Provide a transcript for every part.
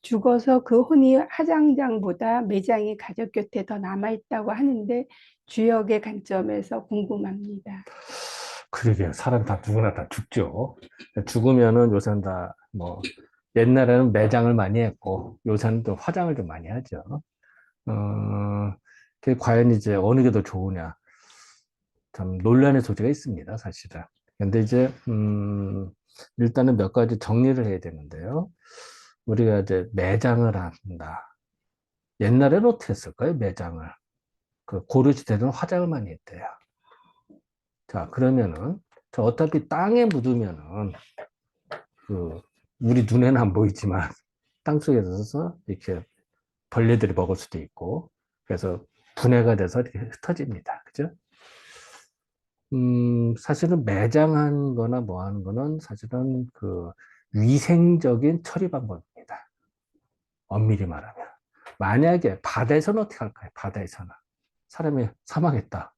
죽어서 그 혼이 화장장보다 매장이 가족 곁에 더 남아있다고 하는데 주역의 관점에서 궁금합니다. 그러게요. 사람 다 누구나 다 죽죠. 죽으면은 요새는 다 뭐 옛날에는 매장을 많이 했고 요새는 또 화장을 좀 많이 하죠. 어, 그게 과연 이제 어느 게 더 좋으냐? 참 논란의 소지가 있습니다, 사실은. 근데 이제 일단은 몇 가지 정리를 해야 되는데요. 우리가 이제 매장을 한다. 옛날에는 어떻게 했을까요? 매장을. 그 고려시대는 화장을 많이 했대요. 자, 그러면은 저 어차피 땅에 묻으면은 그 우리 눈에는 안 보이지만 땅속에서 이렇게 벌레들이 먹을 수도 있고 그래서 분해가 돼서 이렇게 흩어집니다. 그죠? 사실은 매장한 거나 뭐 하는 거는 사실은 그 위생적인 처리 방법입니다. 엄밀히 말하면. 만약에 바다에서는 어떻게 할까요? 바다에서는. 사람이 사망했다.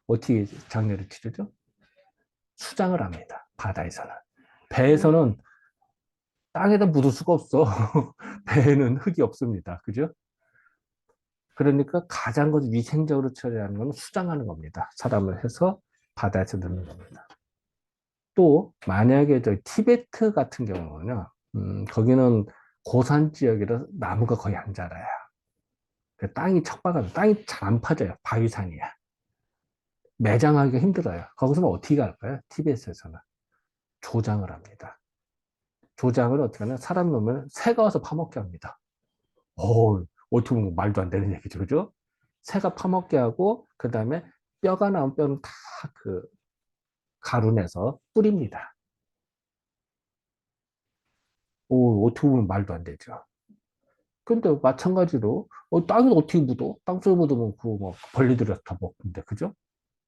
어떻게 장례를 치르죠? 수장을 합니다. 바다에서는. 네. 배에서는 땅에다 묻을 수가 없어. 배에는 흙이 없습니다. 그죠? 그러니까 가장 위생적으로 처리하는 건 수장하는 겁니다. 사람을 해서 바다에서 넣는 겁니다. 또 만약에 저 티베트 같은 경우는요, 거기는 고산 지역이라 나무가 거의 안 자라요. 그 땅이 척박하면 땅이 잘 안 파져요. 바위산이야. 매장하기가 힘들어요. 거기서는 어떻게 할까요? 티베트에서는 조장을 합니다. 조장을 어떻게 하냐? 사람 놈을 새가 와서 파먹게 합니다. 어떻게 보면 말도 안 되는 얘기죠. 그죠? 새가 파먹게 하고, 그 다음에 뼈가 나온 뼈는 다 그 가루 내서 뿌립니다. 어떻게 보면 말도 안 되죠. 근데 마찬가지로, 땅이 어떻게 묻어? 땅속에 묻으면 그 뭐 벌레들이 다 먹는데, 그죠?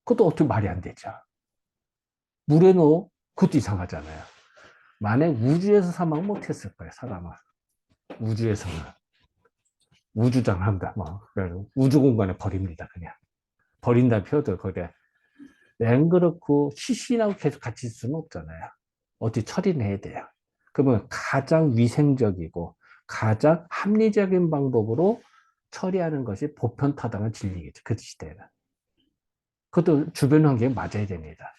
그것도 어떻게 말이 안 되죠. 물에 넣어? 그것도 이상하잖아요. 만약 우주에서 사망 못했을 거예요, 사람은. 우주에서는. 우주장한다. 뭐, 우주 공간에 버립니다, 그냥. 버린다 표현도 그게 안 그렇고 시신하고 계속 같이 있을 수는 없잖아요. 어떻게 처리는 해야 돼요. 그러면 가장 위생적이고 가장 합리적인 방법으로 처리하는 것이 보편타당한 진리겠죠. 그 시대에는. 그것도 주변 환경에 맞아야 됩니다.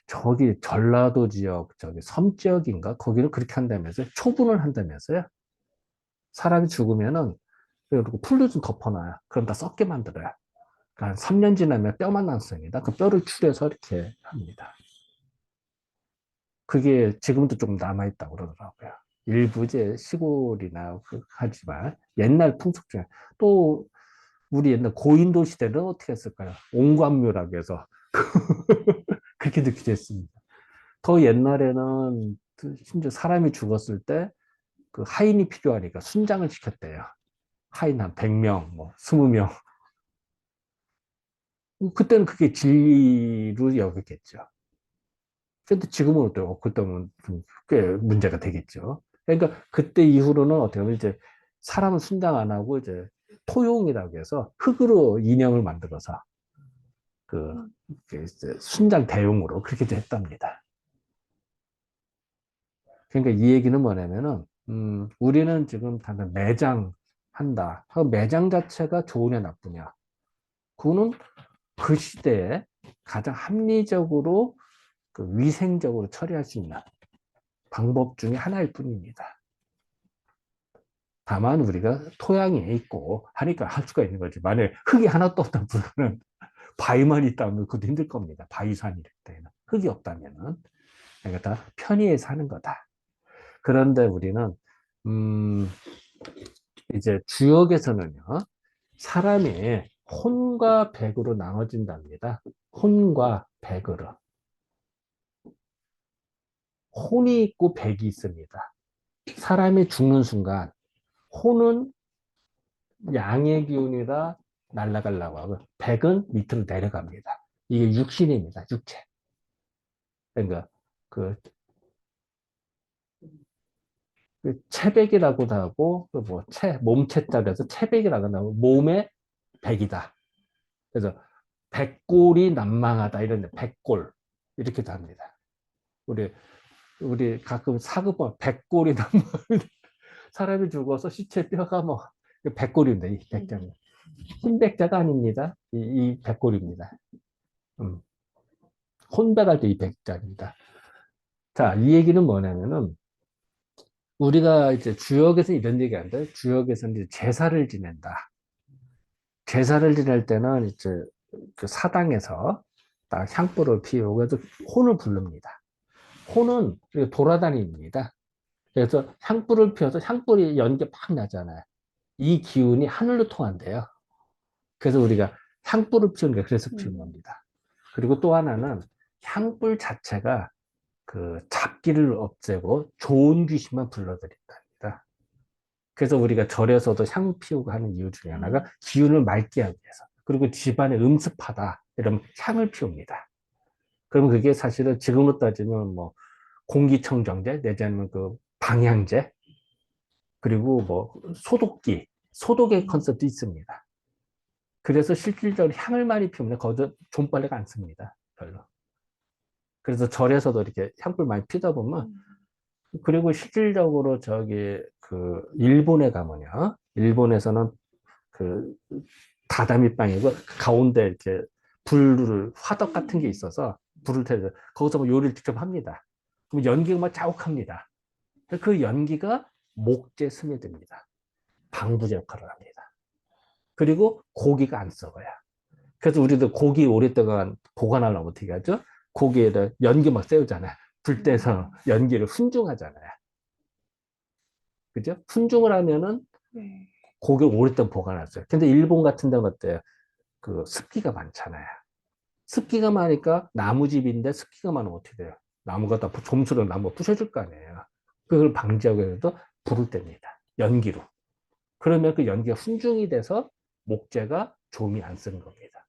저기 전라도 지역, 저기 섬 지역인가? 거기는 그렇게 한다면서요? 초분을 한다면서요? 사람이 죽으면은 그리고 풀로 좀 덮어놔요. 그럼 다 썩게 만들어요. 그러니까 3년 지나면 뼈만 남습니다. 그 뼈를 추려서 이렇게 합니다. 그게 지금도 좀 남아있다고 그러더라고요. 일부 이제 시골이나 하지만 옛날 풍습 중에 또 우리 옛날 고인도 시대는 어떻게 했을까요? 옹관묘라고 해서 그렇게 느끼게 했습니다. 더 옛날에는 심지어 사람이 죽었을 때 그 하인이 필요하니까 순장을 시켰대요. 하인 한 100명, 뭐 20명. 그때는 그게 진리로 여겼겠죠. 근데 지금은 어때요? 그때는 좀 꽤 문제가 되겠죠. 그러니까 그때 이후로는 어떻게 보면 이제 사람은 순장 안 하고 이제 토용이라고 해서 흙으로 인형을 만들어서 그 이제 순장 대용으로 그렇게 했답니다. 그러니까 이 얘기는 뭐냐면은 우리는 지금 단순 매장한다. 매장 자체가 좋으냐 나쁘냐. 그거는 그 시대에 가장 합리적으로 그 위생적으로 처리할 수 있는 방법 중에 하나일 뿐입니다. 다만 우리가 토양이 있고 하니까 할 수가 있는 거지. 만약에 흙이 하나도 없다면 바위만 있다면 그것도 힘들 겁니다. 바위산일 때는. 흙이 없다면은. 그러니까 다 편의해서 하는 거다. 그런데 우리는, 음, 이제 주역에서는요, 사람이 혼과 백으로 나눠진답니다. 혼과 백으로. 혼이 있고 백이 있습니다. 사람이 죽는 순간, 혼은 양의 기운이라 날아가려고 하고, 백은 밑으로 내려갑니다. 이게 육신입니다. 육체. 그러니까 그, 그 체백이라고도 하고, 그 뭐, 몸체자 그래서 체백이라고 하고, 몸의 백이다. 그래서 백골이 난망하다. 이런 백골. 이렇게도 합니다. 우리 가끔 사극 보면 백골이 난망, 사람이 죽어서 시체 뼈가 뭐 백골인데 이 백자는 흰백자가 아닙니다. 이 백골입니다. 혼백할 때 이 백자입니다. 자, 이 얘기는 뭐냐면은 우리가 이제 주역에서 이런 얘기 안 돼요. 주역에서는 이제 제사를 지낸다. 제사를 지낼 때는 이제 그 사당에서 딱 향불을 피우고 그래서 혼을 부릅니다. 혼은 돌아다닙니다. 그래서 향불을 피워서 향불이 연기 팍 나잖아요. 이 기운이 하늘로 통한대요. 그래서 우리가 향불을 피우는 게 그래서 피우는 겁니다. 그리고 또 하나는 향불 자체가 그 잡기를 없애고 좋은 귀신만 불러들인답니다. 그래서 우리가 절에서도 향 피우고 하는 이유 중에 하나가 기운을 맑게 하기 위해서. 그리고 집안에 음습하다 이러면 향을 피웁니다. 그러면 그게 사실은 지금으로 따지면 뭐 공기청정제 내지는 그 방향제 그리고 뭐 소독기 소독의 컨셉도 있습니다. 그래서 실질적으로 향을 많이 피우면 거기서 존빨래가 안 씁니다. 별로. 그래서 절에서도 이렇게 향불 많이 피다 보면 그리고 실질적으로 저기 그 일본에 가면요. 일본에서는 그 다다미 빵이고 가운데 이렇게 불을 화덕 같은 게 있어서 불을 태워서 거기서 뭐 요리를 직접 합니다. 그럼 연기가 막 자욱합니다. 그 연기가 목재 스며듭니다. 방부제 역할을 합니다. 그리고 고기가 안 썩어요. 그래서 우리도 고기 오랫동안 보관하려면 어떻게 하죠? 고기에다 연기 막 세우잖아요. 불 떼서 연기를 훈중하잖아요. 그죠? 훈중을 하면은 네. 고기를 오랫동안 보관했어요. 근데 일본 같은 데는 어때요? 그 습기가 많잖아요. 습기가 많으니까 나무집인데 습기가 많으면 어떻게 돼요? 나무가 다 좀수로 나무가 부셔질 거 아니에요. 그걸 방지하기 위해서 불을 뗍니다. 연기로. 그러면 그 연기가 훈중이 돼서 목재가 좀이 안 쓰는 겁니다.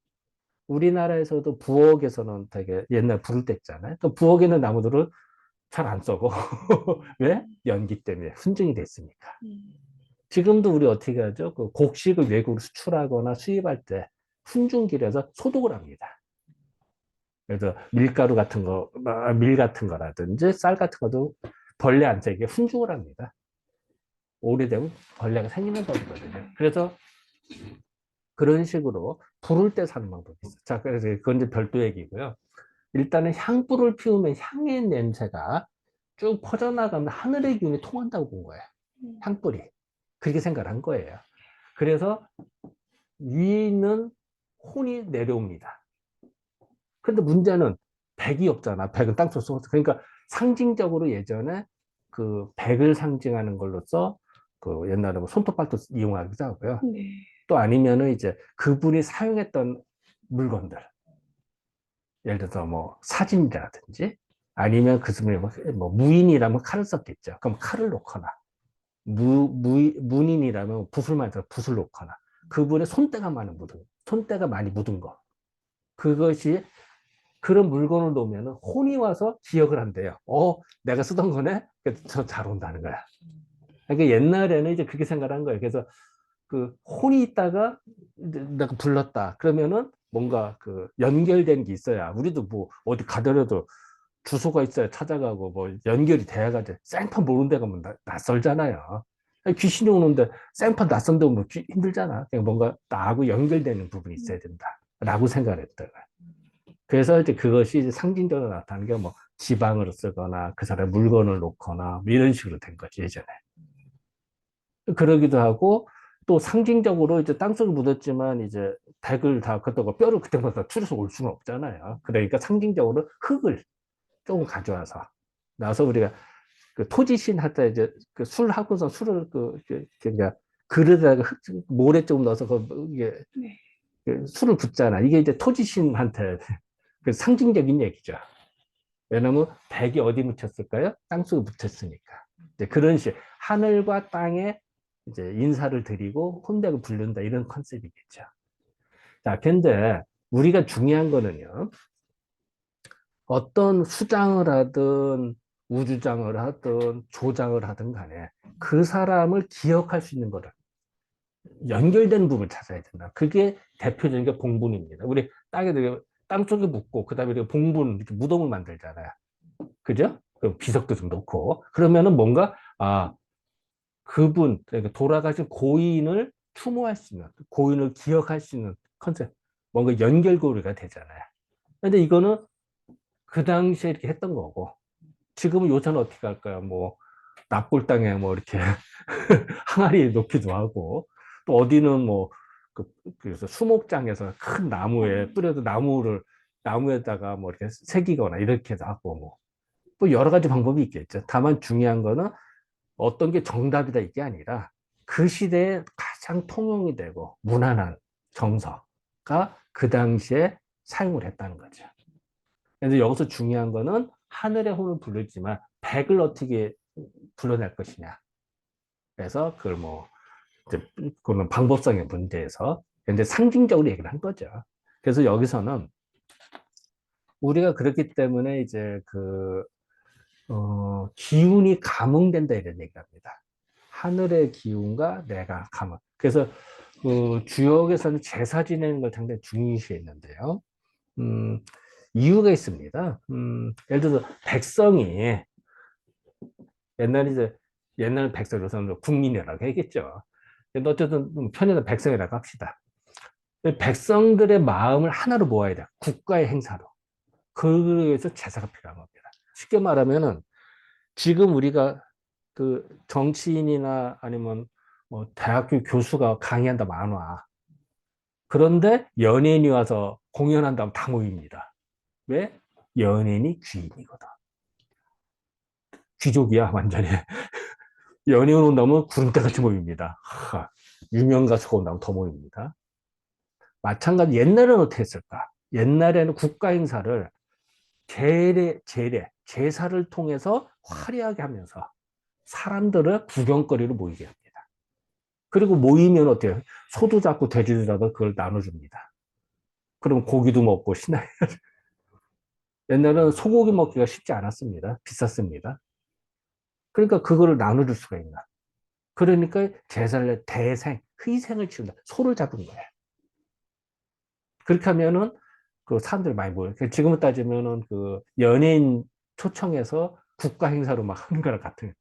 우리나라에서도 부엌에서는 되게 옛날 불을 뗐잖아요. 그 부엌에 있는 나무들을 잘 안 써고 왜? 연기 때문에 훈중이 됐으니까. 지금도 우리 어떻게 하죠? 그 곡식을 외국으로 수출하거나 수입할 때 훈중기를 소독을 합니다. 그래서 밀가루 같은 거, 밀 같은 거라든지 쌀 같은 것도 벌레 안 새게 훈중을 합니다. 오래되면 벌레가 생기는 법이거든요. 그래서 그런 식으로 불을 때 사는 방법이 있어요. 자, 그래서 그건 이제 별도 얘기고요. 일단은 향불을 피우면 향의 냄새가 쭉 퍼져나가면 하늘의 기운이 통한다고 본 거예요. 향불이. 그렇게 생각을 한 거예요. 그래서 위에 있는 혼이 내려옵니다. 근데 문제는 백이 없잖아. 백은 땅속에 쏘았어. 그러니까 상징적으로 예전에 그 백을 상징하는 걸로써 그 옛날에 뭐 손톱발도 이용하기도 하고요. 네. 또 아니면은 이제 그분이 사용했던 물건들. 예를 들어서 뭐 사진이라든지 아니면 그 분이 뭐 무인이라면 칼을 썼겠죠. 그럼 칼을 놓거나 문인이라면 붓을만 해서 붓을 놓거나 그분의 손때가 많이 묻은 거. 그것이 그런 물건을 놓으면 혼이 와서 기억을 한대요. 내가 쓰던 거네? 그래서 잘 온다는 거야. 그러니까 옛날에는 이제 그렇게 생각한 거예요. 그래서 그 혼이 있다가 내가 불렀다. 그러면은 뭔가 그 연결된 게 있어야 우리도 뭐 어디 가더라도 주소가 있어야 찾아가고 뭐 연결이 돼야가지고 생판 모르는 데 가면 낯설잖아요. 귀신이 오는데 생판 낯선 데 오면 힘들잖아. 그냥 뭔가 나하고 연결되는 부분이 있어야 된다라고 생각을 했다가. 그래서 이제 그것이 이제 상징적으로 나타나는 게 뭐 지방으로 쓰거나 그 사람 물건을 놓거나 뭐 이런 식으로 된 거지 예전에. 그러기도 하고 또 상징적으로 이제 땅속에 묻었지만 이제 백을 다 걷다가 뼈를 그때마다 추려서 올 수는 없잖아요. 그러니까 상징적으로 흙을 조금 가져와서 나서 우리가 그 토지신 할 때 이제 그 술 하고서 술을 그러니까 그릇에다가 모래 조금 넣어서 이게 네. 그 술을 붓잖아. 이게 이제 토지신한테 그 상징적인 얘기죠. 왜냐면 백이 어디 묻혔을까요? 땅속에 묻혔으니까. 이제 그런 식 하늘과 땅에 이제 인사를 드리고 혼백을 부른다 이런 컨셉이겠죠. 자, 근데 우리가 중요한 거는요. 어떤 수장을 하든 우주장을 하든 조장을 하든 간에 그 사람을 기억할 수 있는 거를 연결된 부분을 찾아야 된다. 그게 대표적인 게 봉분입니다. 우리 땅 쪽에 묻고 그다음에 우리가 봉분 이렇게 무덤을 만들잖아요. 그죠? 그 비석도 좀 넣고 그러면은 뭔가 그분, 그러니까 돌아가신 고인을 추모할 수 있는, 고인을 기억할 수 있는 컨셉, 뭔가 연결고리가 되잖아요. 근데 이거는 그 당시에 이렇게 했던 거고, 지금은 요새는 어떻게 할까요? 뭐, 납골당에 뭐 이렇게 항아리에 놓기도 하고, 또 어디는 뭐, 그래서 수목장에서 큰 나무에 뿌려도 나무에다가 뭐 이렇게 새기거나 이렇게도 하고, 뭐 여러 가지 방법이 있겠죠. 다만 중요한 거는 어떤 게 정답이다 이게 아니라 그 시대에 가장 통용이 되고 무난한 정서가 그 당시에 사용을 했다는 거죠. 그래서 여기서 중요한 거는 하늘의 혼을 부르지만 백을 어떻게 불러낼 것이냐. 그래서 그걸 뭐 이제 그런 방법성의 문제에서 이제 상징적으로 얘기를 한 거죠. 그래서 여기서는 우리가 그렇기 때문에 이제 기운이 감응된다 이런 얘기합니다. 하늘의 기운과 내가 감응. 그래서 주역에서는 제사 지내는 걸 상당히 중시했는데요. 음, 이유가 있습니다. 예를 들어서 백성이 옛날에 이제 옛날 백성으로서는 국민이라고 했겠죠. 근데 어쨌든 편의는 백성이라고 합시다. 백성들의 마음을 하나로 모아야 돼. 국가의 행사로. 그래서 제사가 필요한 겁니다. 쉽게 말하면은 지금 우리가 그 정치인이나 아니면 뭐 대학교 교수가 강의한다 많아. 그런데 연예인이 와서 공연한다면 다 모입니다. 왜? 연예인이 귀인이거든. 귀족이야, 완전히. 연예인 온다면 구름대같이 모입니다. 유명 가수가 온다면 더 모입니다. 마찬가지 옛날에는 어떻게 했을까? 옛날에는 국가 행사를 제사를 통해서 화려하게 하면서 사람들을 구경거리로 모이게 합니다. 그리고 모이면 어때요? 소도 잡고 돼지도 잡고 그걸 나눠줍니다. 그럼 고기도 먹고 신나요. 옛날에는 소고기 먹기가 쉽지 않았습니다. 비쌌습니다. 그러니까 그거를 나눠줄 수가 있나. 그러니까 제사를 희생을 치른다. 소를 잡은 거예요. 그렇게 하면은 그 사람들이 많이 모여요. 지금은 따지면은 그 연예인 초청해서 국가 행사로 막 하는 거랑 같은.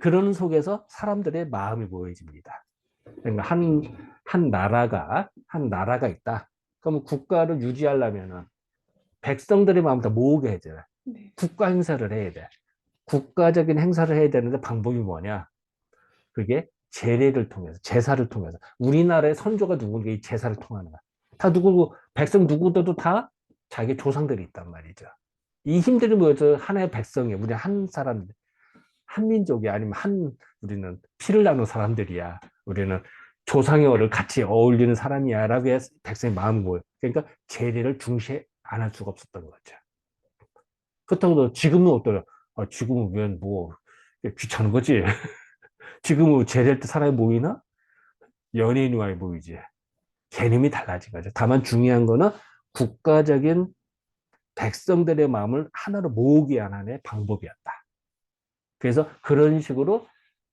그러는 속에서 사람들의 마음이 모여집니다. 그러니까 한 나라가 있다. 그러면 국가를 유지하려면은 백성들의 마음 다 모으게 해야 돼. 네. 국가 행사를 해야 돼. 국가적인 행사를 해야 되는데 방법이 뭐냐? 그게 제례를 통해서, 제사를 통해서. 우리나라의 선조가 누군가 이 제사를 통하는 거야. 다 누구고, 백성 누구도 다 자기 조상들이 있단 말이죠. 이 힘들이 모여서 하나의 백성이에요. 우리 한 사람, 한 민족이 아니면 우리는 피를 나눈 사람들이야. 우리는 조상의 어를 같이 어울리는 사람이야. 라고 해서 백성의 마음이 모여. 그러니까 제례를 중시 안 할 수가 없었던 거죠. 그렇다고 해도 지금은 어떠냐? 지금은 왜 뭐, 귀찮은 거지. 지금은 제대할 때 사람이 모이나? 연예인이 많이 모이지. 개념이 달라진 거죠. 다만 중요한 거는 국가적인 백성들의 마음을 하나로 모으기 위한 방법이었다. 그래서 그런 식으로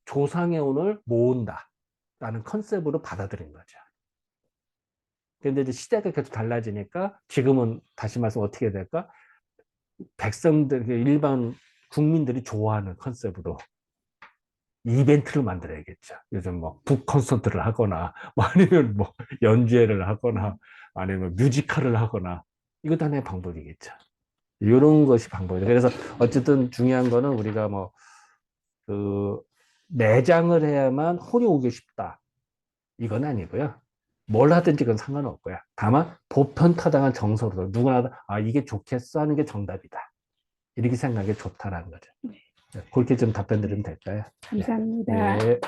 조상의 운을 모은다. 라는 컨셉으로 받아들인 거죠. 근데 이제 시대가 계속 달라지니까 지금은 다시 말씀 어떻게 될까? 백성들, 일반 국민들이 좋아하는 컨셉으로 이벤트를 만들어야겠죠. 요즘 뭐 북 콘서트를 하거나 뭐 아니면 뭐 연주회를 하거나 아니면 뮤지컬을 하거나 이것도 하나의 방법이겠죠. 이런 것이 방법이죠. 그래서 어쨌든 중요한 거는 우리가 뭐 그 매장을 해야만 혼이 오기 쉽다. 이건 아니고요. 뭘 하든지 그건 상관없고요. 다만 보편타당한 정서로 누구나 이게 좋겠어 하는 게 정답이다. 이렇게 생각하는 게 좋다라는 거죠. 네. 그렇게 좀 답변 드리면 될까요? 네. 감사합니다. 네.